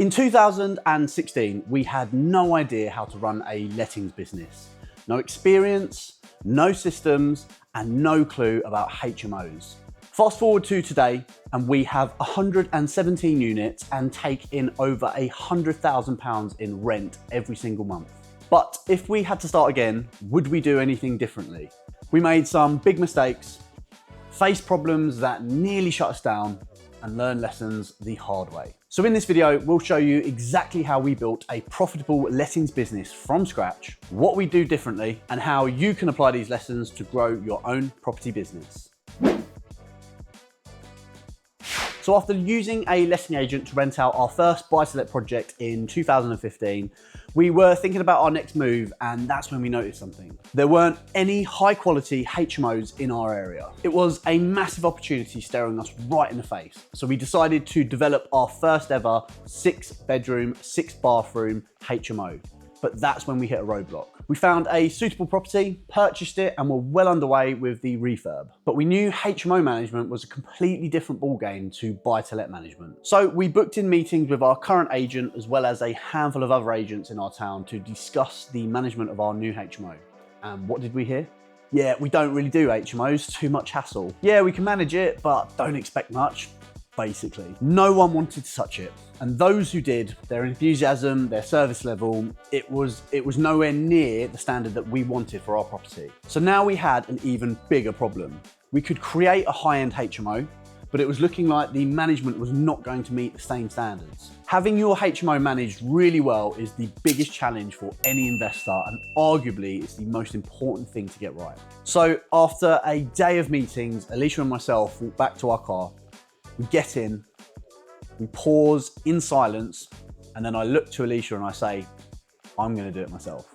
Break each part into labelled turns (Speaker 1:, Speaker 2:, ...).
Speaker 1: In 2016, we had no idea how to run a lettings business. No experience, no systems, and no clue about HMOs. Fast forward to today, and we have 117 units and take in over £100,000 in rent every single month. But if we had to start again, would we do anything differently? We made some big mistakes, faced problems that nearly shut us down, and learned lessons the hard way. So in this video, we'll show you exactly how we built a profitable lettings business from scratch, what we do differently, and how you can apply these lessons to grow your own property business. So after using a letting agent to rent out our first buy-to-let project in 2015, we were thinking about our next move, and that's when we noticed something. There weren't any high-quality HMOs in our area. It was a massive opportunity staring us right in the face. So we decided to develop our first ever 6-bedroom, 6-bathroom HMO. But that's when we hit a roadblock. We found a suitable property, purchased it, and were well underway with the refurb. But we knew HMO management was a completely different ballgame to buy-to-let management. So we booked in meetings with our current agent as well as a handful of other agents in our town to discuss the management of our new HMO. And what did we hear? Yeah, we don't really do HMOs, too much hassle. Yeah, we can manage it, but don't expect much. Basically, no one wanted to touch it, and those who did, their enthusiasm, their service level, it was nowhere near the standard that we wanted for our property. So now we had an even bigger problem. We could create a high-end HMO, but it was looking like the management was not going to meet the same standards. Having your HMO managed really well is the biggest challenge for any investor, and arguably it's the most important thing to get right. So after a day of meetings, Alicia and myself walked back to our car. We get in, we pause in silence, and then I look to Alicia and I say, I'm going to do it myself.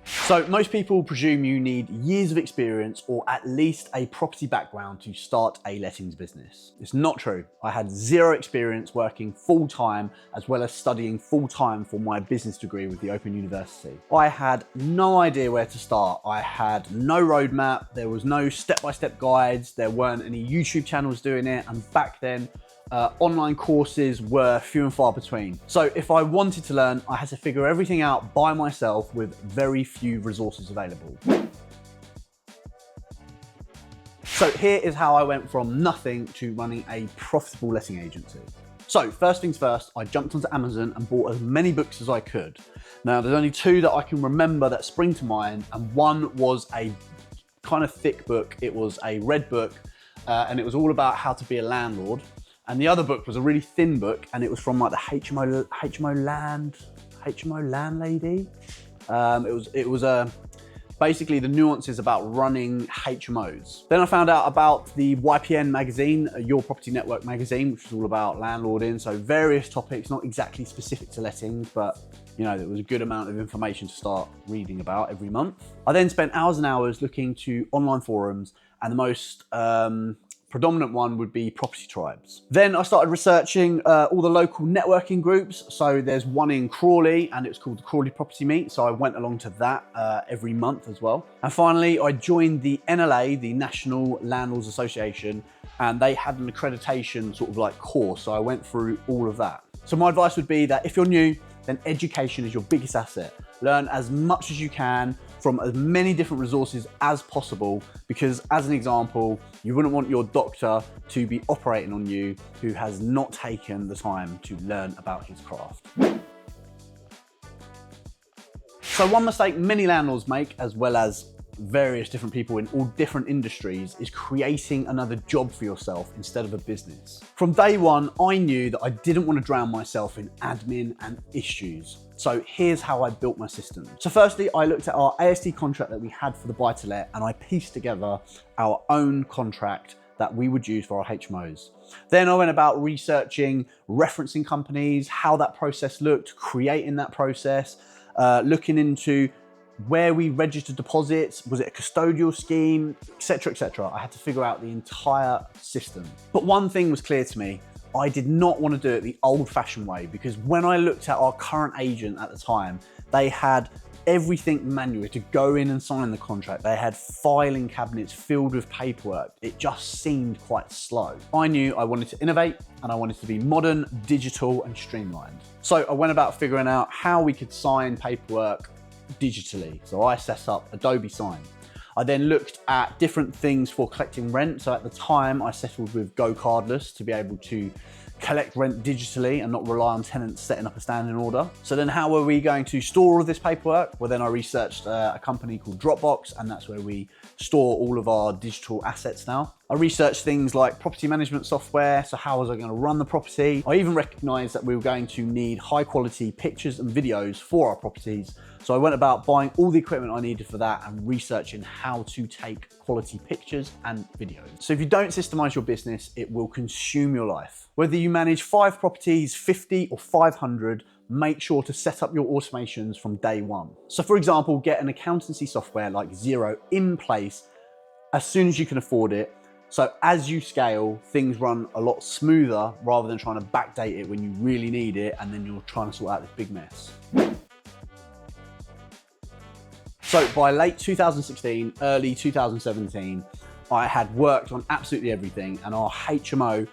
Speaker 1: So most people presume you need years of experience or at least a property background to start a lettings business. It's not true. I had zero experience working full-time as well as studying full-time for my business degree with the Open University. I had no idea where to start. I had no roadmap. There was no step-by-step guides. There weren't any YouTube channels doing it. And back then, online courses were few and far between. So if I wanted to learn, I had to figure everything out by myself with very few resources available. So here is how I went from nothing to running a profitable letting agency. So first things first, I jumped onto Amazon and bought as many books as I could. Now there's only two that I can remember that spring to mind, and one was a kind of thick book. It was a red book, and it was all about how to be a landlord. And the other book was a really thin book, and it was from like the HMO landlady. It was basically the nuances about running HMOs. Then I found out about the YPN magazine, Your Property Network magazine, which was all about landlording. So various topics, not exactly specific to lettings, but you know, there was a good amount of information to start reading about every month. I then spent hours and hours looking to online forums, and the most predominant one would be property tribes. Then I started researching all the local networking groups. So there's one in Crawley, and it's called the Crawley Property Meet. So I went along to that every month as well. And finally, I joined the NLA, the National Landlords Association, and they had an accreditation sort of like course. So I went through all of that. So my advice would be that if you're new, then education is your biggest asset. Learn as much as you can from as many different resources as possible, because as an example, you wouldn't want your doctor to be operating on you who has not taken the time to learn about his craft. So one mistake many landlords make, as well as various different people in all different industries, is creating another job for yourself instead of a business. From day one, I knew that I didn't want to drown myself in admin and issues. So here's how I built my system. So firstly, I looked at our AST contract that we had for the buy-to-let, and I pieced together our own contract that we would use for our HMOs. Then I went about researching referencing companies, how that process looked, creating that process, looking into where we registered deposits, was it a custodial scheme, etc., etc. I had to figure out the entire system. But one thing was clear to me: I did not want to do it the old-fashioned way, because when I looked at our current agent at the time, they had everything manually to go in and sign the contract. They had filing cabinets filled with paperwork. It just seemed quite slow. I knew I wanted to innovate and I wanted to be modern, digital, and streamlined. So I went about figuring out how we could sign paperwork digitally. So I set up Adobe Sign. I then looked at different things for collecting rent. So at the time I settled with Go Cardless to be able to collect rent digitally and not rely on tenants setting up a standing order. So then how were we going to store all of this paperwork? Well, then I researched a company called Dropbox, and that's where we store all of our digital assets now. I researched things like property management software. So how was I going to run the property? I even recognized that we were going to need high quality pictures and videos for our properties. So I went about buying all the equipment I needed for that and researching how to take quality pictures and videos. So if you don't systemize your business, it will consume your life. Whether you manage 5 properties, 50 or 500, make sure to set up your automations from day one. So for example, get an accountancy software like Xero in place as soon as you can afford it. So as you scale, things run a lot smoother rather than trying to backdate it when you really need it and then you're trying to sort out this big mess. So by late 2016, early 2017, I had worked on absolutely everything and our HMO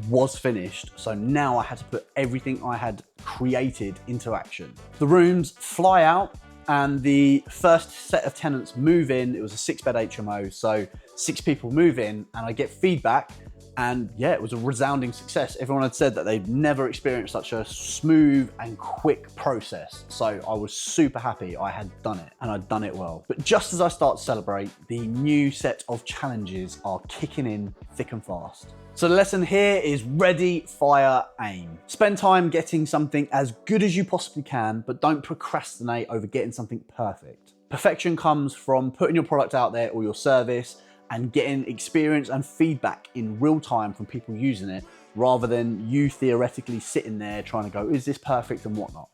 Speaker 1: was finished. So now I had to put everything I had created into action. The rooms fly out and the first set of tenants move in. It was a 6-bed HMO. So 6 people move in and I get feedback. And yeah, it was a resounding success. Everyone had said that they'd never experienced such a smooth and quick process. So I was super happy I had done it and I'd done it well. But just as I start to celebrate, the new set of challenges are kicking in thick and fast. So the lesson here is ready, fire, aim. Spend time getting something as good as you possibly can, but don't procrastinate over getting something perfect. Perfection comes from putting your product out there or your service and getting experience and feedback in real time from people using it, rather than you theoretically sitting there trying to go, is this perfect and whatnot.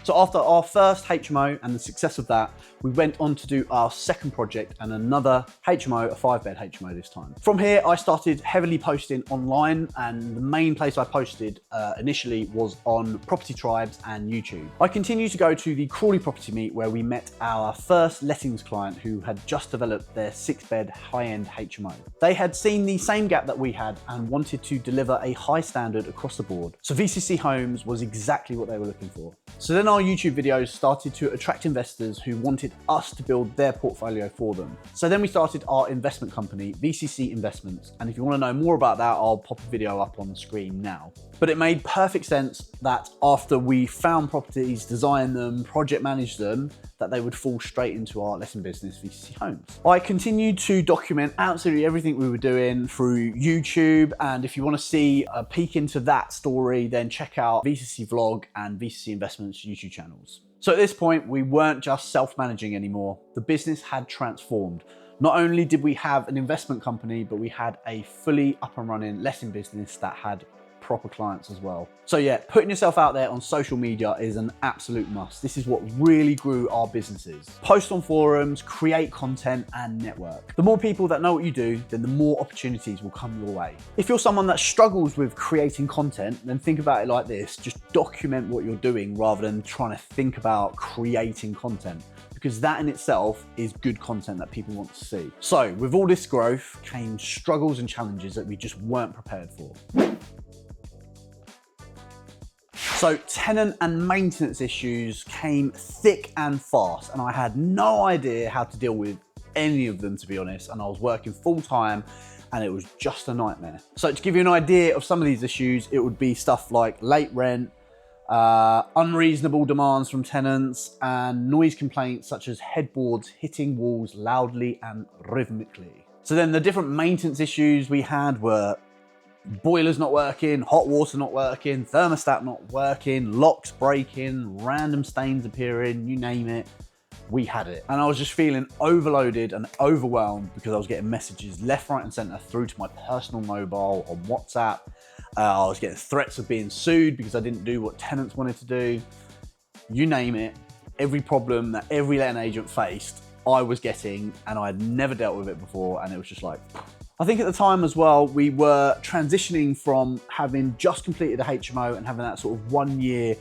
Speaker 1: So after our first HMO and the success of that, we went on to do our second project and another HMO, a 5-bed HMO this time. From here, I started heavily posting online, and the main place I posted initially was on Property Tribes and YouTube. I continued to go to the Crawley Property Meet where we met our first lettings client who had just developed their 6-bed high-end HMO. They had seen the same gap that we had and wanted to deliver a high standard across the board. So VCC Homes was exactly what they were looking for. So then our YouTube videos started to attract investors who wanted us to build their portfolio for them. So then we started our investment company, VCC Investments. And if you want to know more about that, I'll pop a video up on the screen now. But it made perfect sense that after we found properties, designed them, project managed them, that they would fall straight into our lesson business, VCC Homes. I continued to document absolutely everything we were doing through YouTube. And if you want to see a peek into that story, then check out VCC Vlog and VCC Investments YouTube channels. So at this point, we weren't just self-managing anymore. The business had transformed. Not only did we have an investment company, but we had a fully up and running lesson business that had proper clients as well. So yeah, putting yourself out there on social media is an absolute must. This is what really grew our businesses. Post on forums, create content, and network. The more people that know what you do, then the more opportunities will come your way. If you're someone that struggles with creating content, then think about it like this. Just document what you're doing rather than trying to think about creating content, because that in itself is good content that people want to see. So with all this growth came struggles and challenges that we just weren't prepared for. So tenant and maintenance issues came thick and fast, and I had no idea how to deal with any of them, to be honest. And I was working full time and it was just a nightmare. So to give you an idea of some of these issues, it would be stuff like late rent, unreasonable demands from tenants, and noise complaints such as headboards hitting walls loudly and rhythmically. So then the different maintenance issues we had were boilers not working, hot water not working, thermostat not working, locks breaking, random stains appearing, you name it, we had it. And I was just feeling overloaded and overwhelmed because I was getting messages left, right and center through to my personal mobile on WhatsApp. I was getting threats of being sued because I didn't do what tenants wanted to do. You name it, every problem that every letting agent faced, I was getting, and I had never dealt with it before, and it was just like, I think at the time as well, we were transitioning from having just completed a HMO and having that sort of 1 year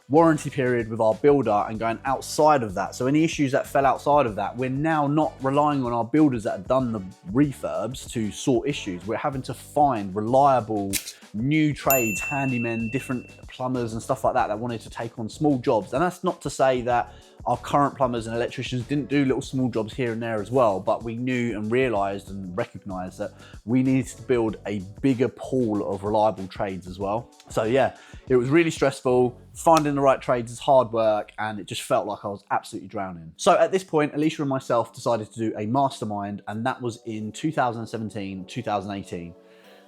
Speaker 1: warranty period with our builder and going outside of that. So any issues that fell outside of that, we're now not relying on our builders that have done the refurbs to sort issues. We're having to find reliable new trades, handymen, different plumbers and stuff like that wanted to take on small jobs. And that's not to say that our current plumbers and electricians didn't do little small jobs here and there as well, but we knew and realized and recognized that we needed to build a bigger pool of reliable trades as well. So yeah, it was really stressful. Finding the right trades is hard work, and it just felt like I was absolutely drowning. So at this point, Alicia and myself decided to do a mastermind, and that was in 2017, 2018.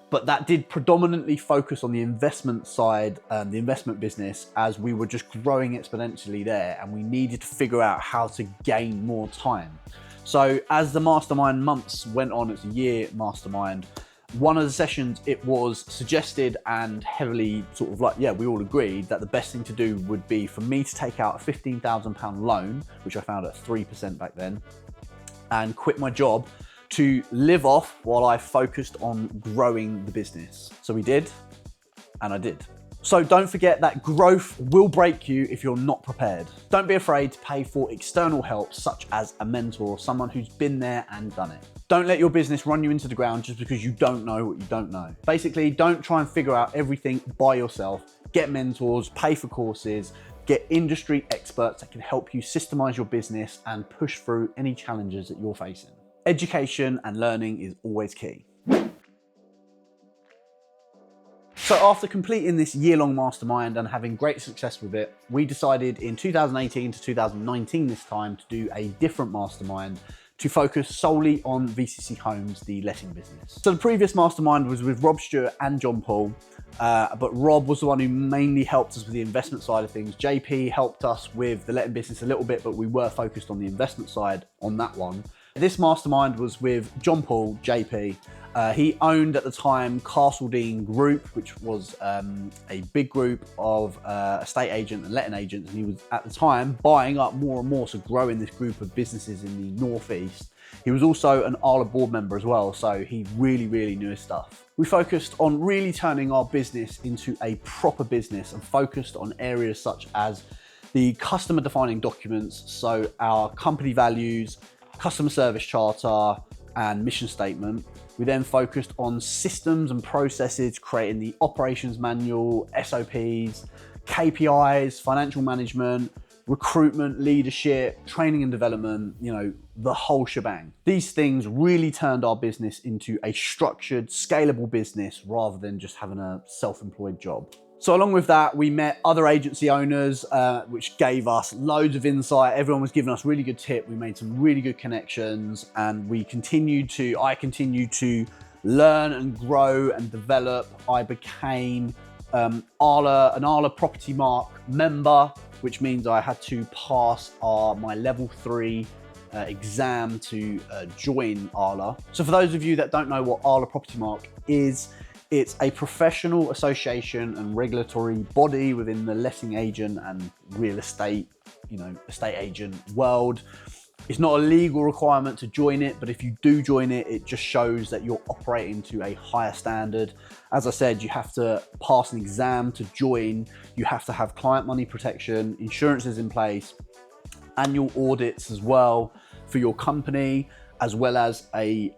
Speaker 1: But that did predominantly focus on the investment side, the investment business, as we were just growing exponentially there, and we needed to figure out how to gain more time. So as the mastermind months went on, it's a year mastermind, one of the sessions, it was suggested and heavily sort of like, yeah, we all agreed that the best thing to do would be for me to take out a £15,000 loan, which I found at 3% back then, and quit my job to live off while I focused on growing the business. So we did, and I did. So don't forget that growth will break you if you're not prepared. Don't be afraid to pay for external help, such as a mentor, someone who's been there and done it. Don't let your business run you into the ground just because you don't know what you don't know. Basically, don't try and figure out everything by yourself. Get mentors, pay for courses, get industry experts that can help you systemize your business and push through any challenges that you're facing. Education and learning is always key. So after completing this year-long mastermind and having great success with it, we decided in 2018 to 2019 this time to do a different mastermind to focus solely on VCC Homes, the letting business. So the previous mastermind was with Rob Stewart and John Paul, but Rob was the one who mainly helped us with the investment side of things. JP helped us with the letting business a little bit, but we were focused on the investment side on that one. This mastermind was with John Paul, JP. He owned at the time Castledine Group, which was a big group of estate agent and letting agents, and he was at the time buying up more and more, so growing this group of businesses in the Northeast. He was also an Arla board member as well, so he really knew his stuff. We focused on really turning our business into a proper business and focused on areas such as the customer defining documents, so our company values, customer service charter, and mission statement. We then focused on systems and processes, creating the operations manual, SOPs, KPIs, financial management, recruitment, leadership, training and development, you know, the whole shebang. These things really turned our business into a structured, scalable business rather than just having a self-employed job. So along with that, we met other agency owners, which gave us loads of insight. Everyone was giving us really good tips. We made some really good connections, and I continued to learn and grow and develop. I became an Arla Property Mark member, which means I had to pass my level 3 exam to join Arla. So for those of you that don't know what Arla Property Mark is, it's a professional association and regulatory body within the letting agent and real estate, estate agent world. It's not a legal requirement to join it, but if you do join it, it just shows that you're operating to a higher standard. As I said, you have to pass an exam to join. You have to have client money protection, insurances in place, annual audits as well for your company, as well as a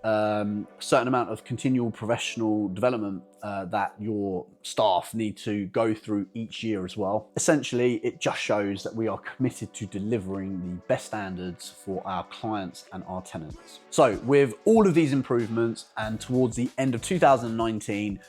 Speaker 1: certain amount of continual professional development that your staff need to go through each year as well. Essentially, it just shows that we are committed to delivering the best standards for our clients and our tenants. So with all of these improvements, and towards the end of 2019,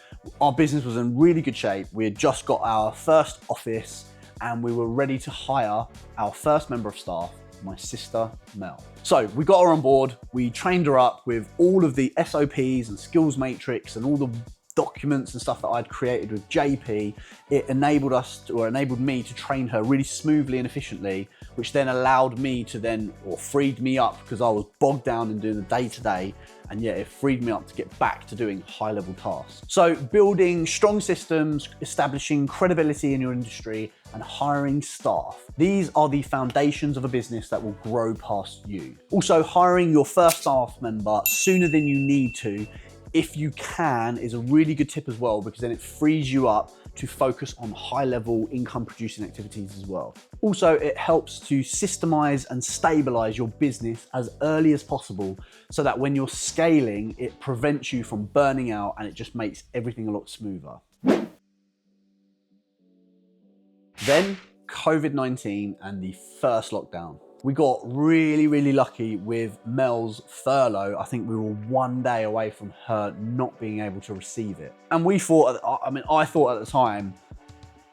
Speaker 1: our business was in really good shape. We had just got our first office and we were ready to hire our first member of staff, my sister, Mel. So we got her on board, we trained her up with all of the SOPs and skills matrix and all the documents and stuff that I'd created with JP. It enabled me to train her really smoothly and efficiently, which then allowed me to freed me up because I was bogged down in doing the day-to-day, and yet it freed me up to get back to doing high-level tasks. So building strong systems, establishing credibility in your industry, and hiring staff. These are the foundations of a business that will grow past you. Also, hiring your first staff member sooner than you need to, if you can, is a really good tip as well, because then it frees you up to focus on high-level income-producing activities as well. Also, it helps to systemize and stabilize your business as early as possible so that when you're scaling, it prevents you from burning out and it just makes everything a lot smoother. Then COVID-19 and the first lockdown. We got really lucky with Mel's furlough. I think we were 1 day away from her not being able to receive it. And we thought, I thought at the time,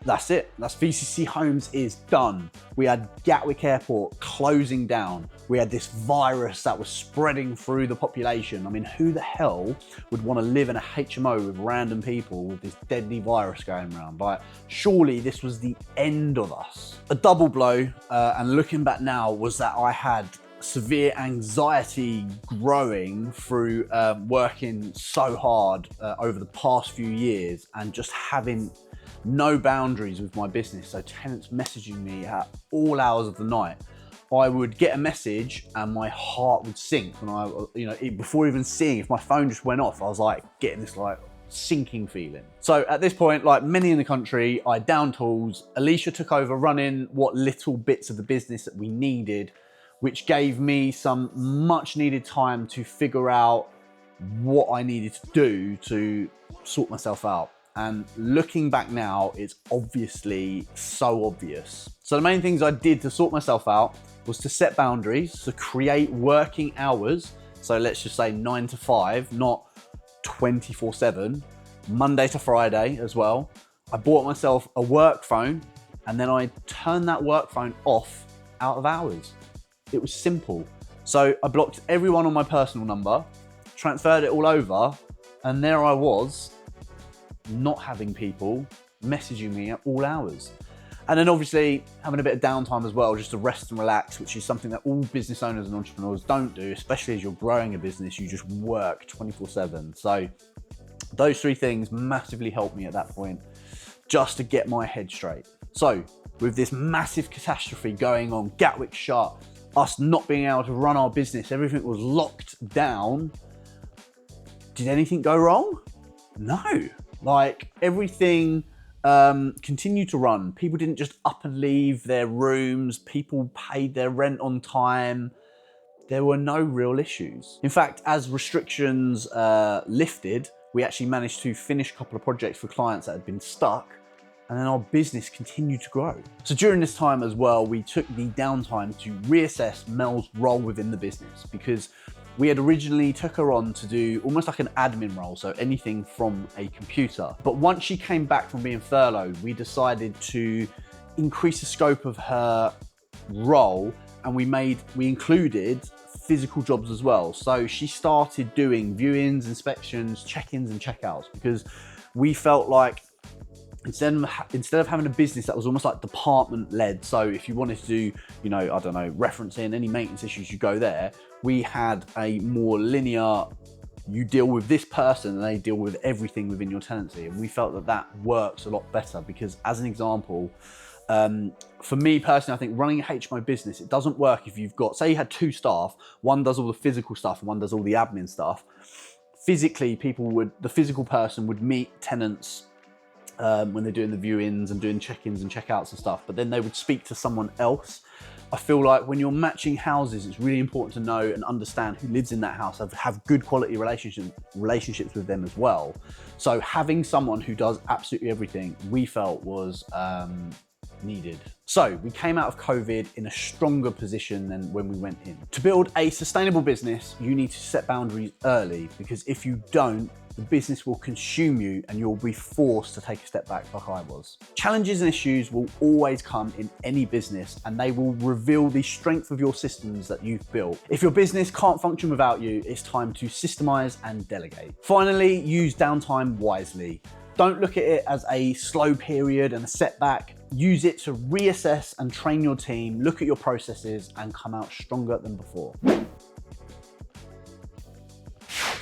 Speaker 1: that's it. That's VCC Homes is done. We had Gatwick Airport closing down. We had this virus that was spreading through the population. I mean, who the hell would want to live in a HMO with random people with this deadly virus going around? Like, surely this was the end of us. A double blow, and looking back now, was that I had severe anxiety growing through working so hard over the past few years and just having no boundaries with my business. So tenants messaging me at all hours of the night. I would get a message and my heart would sink when before even seeing, if my phone just went off, I was like getting this like sinking feeling. So at this point, like many in the country, I downed tools. Alicia took over running what little bits of the business that we needed, which gave me some much needed time to figure out what I needed to do to sort myself out. And looking back now, it's obviously so obvious. So the main things I did to sort myself out was to set boundaries, to create working hours. So let's just say 9 to 5, not 24/7, Monday to Friday as well. I bought myself a work phone and then I turned that work phone off out of hours. It was simple. So I blocked everyone on my personal number, transferred it all over, and there I was, not having people messaging me at all hours. And then obviously having a bit of downtime as well, just to rest and relax, which is something that all business owners and entrepreneurs don't do, especially as you're growing a business. You just work 24/7. So those three things massively helped me at that point, just to get my head straight. So with this massive catastrophe going on, Gatwick shut, us not being able to run our business, everything was locked down. Did anything go wrong? No. Like, everything continued to run. People didn't just up and leave their rooms. People paid their rent on time. There were no real issues. In fact, as restrictions lifted, we actually managed to finish a couple of projects for clients that had been stuck, and then our business continued to grow. So during this time as well, we took the downtime to reassess Mel's role within the business, because we had originally took her on to do almost like an admin role, so anything from a computer. But once she came back from being furloughed, we decided to increase the scope of her role, and we included physical jobs as well. So she started doing viewings, inspections, check-ins and check-outs, because we felt like instead of having a business that was almost like department led, so if you wanted to do, referencing any maintenance issues, you go there, we had a more linear, you deal with this person and they deal with everything within your tenancy. And we felt that that works a lot better, because as an example, for me personally, I think running a HMO business, it doesn't work if you've got, say you had two staff, one does all the physical stuff and one does all the admin stuff. Physically, the physical person would meet tenants when they're doing the viewings and doing check-ins and check-outs and stuff, but then they would speak to someone else. I feel like when you're matching houses, it's really important to know and understand who lives in that house, have good quality relationships with them as well. So having someone who does absolutely everything, we felt was needed. So we came out of COVID in a stronger position than when we went in. To build a sustainable business, you need to set boundaries early, because if you don't, the business will consume you and you'll be forced to take a step back like I was. Challenges and issues will always come in any business, and they will reveal the strength of your systems that you've built. If your business can't function without you, it's time to systemize and delegate. Finally, use downtime wisely. Don't look at it as a slow period and a setback. Use it to reassess and train your team, look at your processes, and come out stronger than before.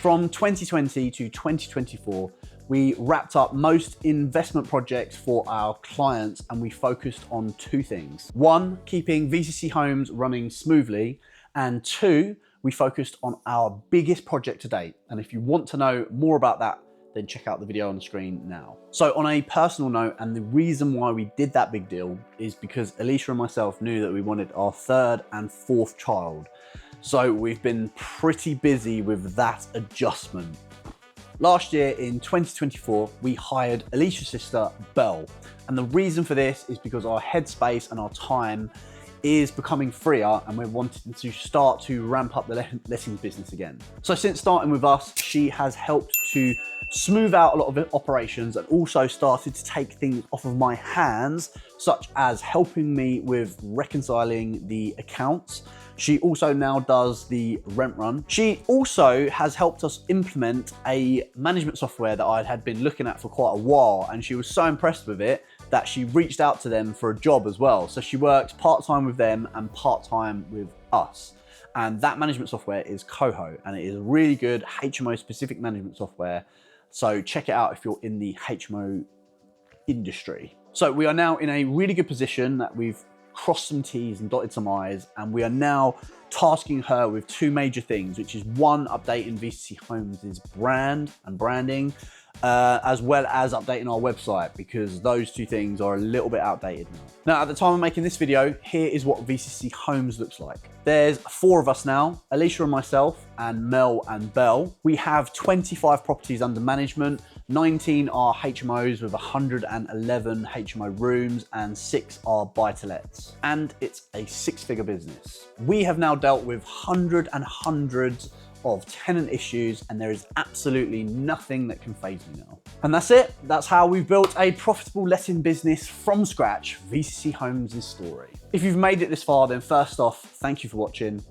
Speaker 1: From 2020 to 2024, we wrapped up most investment projects for our clients, and we focused on two things. One, keeping VCC Homes running smoothly, and two, we focused on our biggest project to date. And if you want to know more about that, then check out the video on the screen now. So on a personal note, and the reason why we did that big deal is because Alicia and myself knew that we wanted our third and fourth child. So we've been pretty busy with that adjustment. Last year in 2024, we hired Alicia's sister, Belle. And the reason for this is because our headspace and our time is becoming freer and we're wanting to start to ramp up the lettings business again. So since starting with us, she has helped to smooth out a lot of operations and also started to take things off of my hands, such as helping me with reconciling the accounts. She also now does the rent run. She also has helped us implement a management software that I had been looking at for quite a while, and she was so impressed with it that she reached out to them for a job as well. So she works part-time with them and part-time with us. And that management software is Coho, and it is really good HMO specific management software. So check it out if you're in the HMO industry. So we are now in a really good position that we've crossed some T's and dotted some I's, and we are now tasking her with two major things, which is one, updating VCC Homes' brand and branding, as well as updating our website, because those two things are a little bit outdated now. Now, at the time of making this video, here is what VCC Homes looks like. There's 4 of us now, Alicia and myself, and Mel and Belle. We have 25 properties under management, 19 are HMOs with 111 HMO rooms, and 6 are buy-to-lets. And it's a 6-figure business. We have now dealt with hundreds and hundreds of tenant issues, and there is absolutely nothing that can faze me now. And that's it. That's how we've built a profitable letting business from scratch, VCC Homes' story. If you've made it this far, then first off, thank you for watching.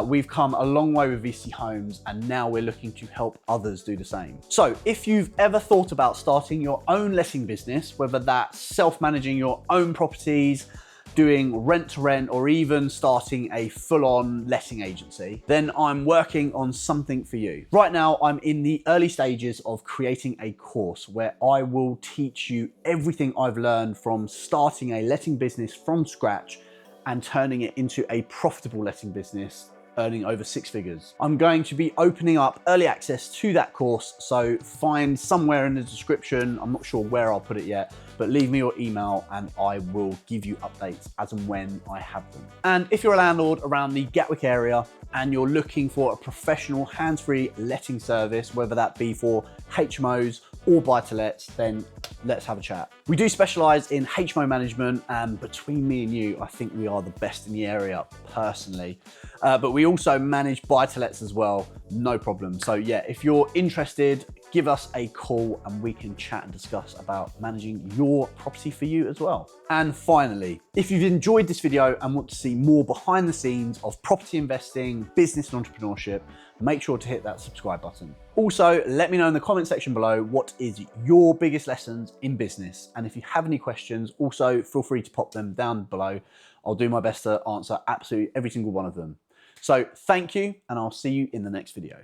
Speaker 1: We've come a long way with VCC Homes, and now we're looking to help others do the same. So if you've ever thought about starting your own letting business, whether that's self-managing your own properties, doing rent to rent, or even starting a full-on letting agency, then I'm working on something for you. Right now, I'm in the early stages of creating a course where I will teach you everything I've learned from starting a letting business from scratch and turning it into a profitable letting business, earning over 6 figures. I'm going to be opening up early access to that course, so find somewhere in the description, I'm not sure where I'll put it yet, but leave me your email and I will give you updates as and when I have them. And if you're a landlord around the Gatwick area and you're looking for a professional hands-free letting service, whether that be for HMOs or buy-to-lets, then let's have a chat. We do specialize in HMO management, and between me and you, I think we are the best in the area personally. But we also manage buy-to-lets as well, no problem. So yeah, if you're interested, give us a call and we can chat and discuss about managing your property for you as well. And finally, if you've enjoyed this video and want to see more behind the scenes of property investing, business and entrepreneurship, make sure to hit that subscribe button. Also, let me know in the comment section below what is your biggest lessons in business. And if you have any questions, also feel free to pop them down below. I'll do my best to answer absolutely every single one of them. So thank you, and I'll see you in the next video.